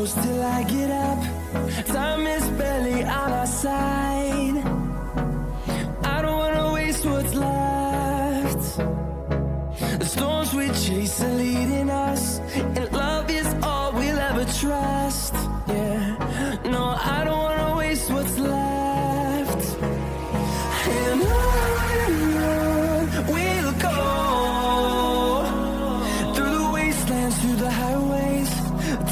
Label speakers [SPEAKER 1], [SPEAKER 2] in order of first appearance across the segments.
[SPEAKER 1] close till I get up. Time is barely on our side. I don't wanna waste what's left. The storms we chase are leading us, and love is all we'll ever trust. Yeah, no, I don't wanna waste what's left. And on we'll go, through the wastelands, through the highways,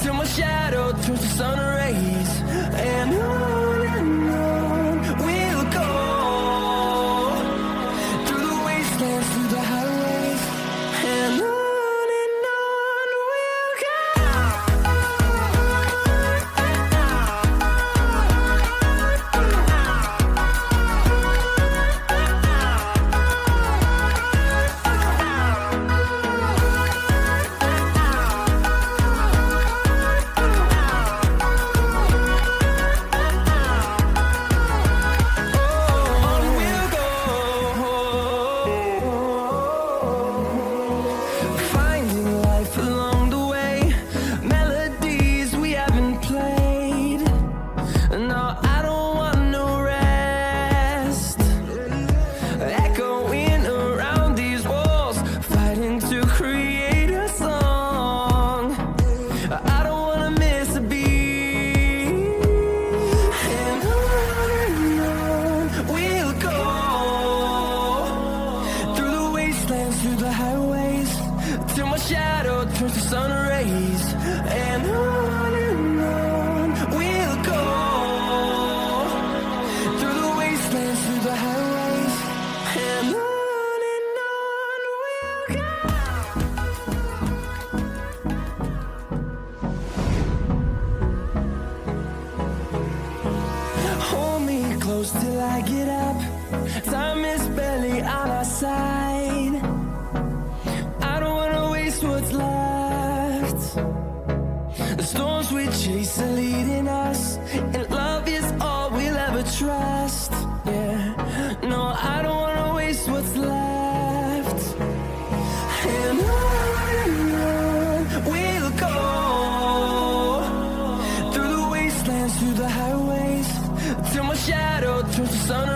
[SPEAKER 1] till my shadow turns to sun rays. And on we'll go, through the wastelands, through the highways, and on we'll go. Through the highways, till my shadow turns to sun rays. And on we'll go, through the wastelands, through the highways, and on we'll go. Hold me close till I get up. Time is barely on our side. I don't wanna waste what's left. The storms we chase are leading us, and love is all we'll ever trust. Yeah, no, I don't wanna waste what's left. And on we'll go, through the wastelands, through the highways, till my shadow turns to sun